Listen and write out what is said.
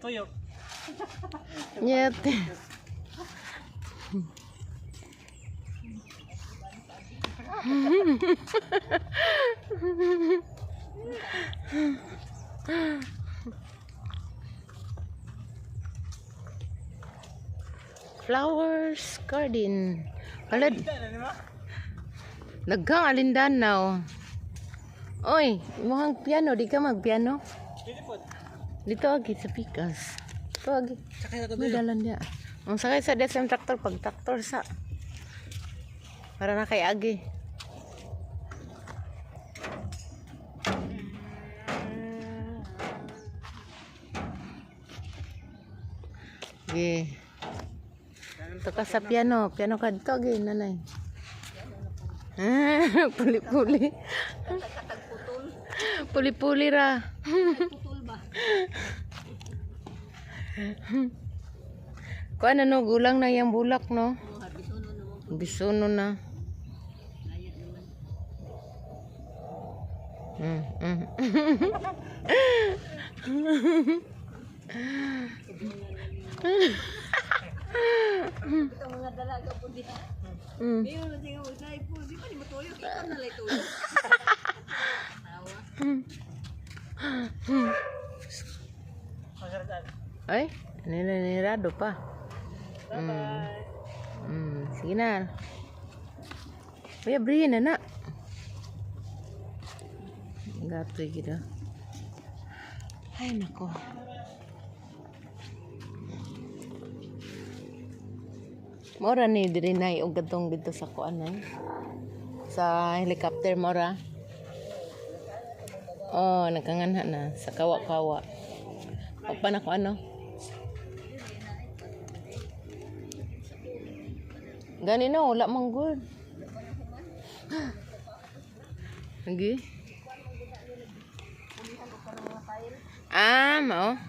tuyok. Nyet. Flowers garden. Alad. Daghang alindanaw. Oy, imong piano di ka magpiano? Dito agi sa pikas. Dito agi. Sakay na to May dalan dia. Ang sakay sa DSM tractor pag tractor sa. Para na kay agi. Ge. Ito ka sa piano. Piano ka dito agi nanay. Puli-puli. Puli-puli ra. Kuan ano gulang na yang bulak no? Bisono na. Mga dalaga po di. Ngayon na tinga mo na ipo, di pa ni matuyo kita na lay tuyo. Ay, nirado pa. Sige na. Kuya, brihin na na. Gatoy gitu. Ay, nako. Mora ni diri na og gatong dito sa kuan ay. Sa helicopter mora. Oh, nagkanganha na sa kawa-kawa. Pa na ko ano? Gani na wala man good. Lagi. Mao.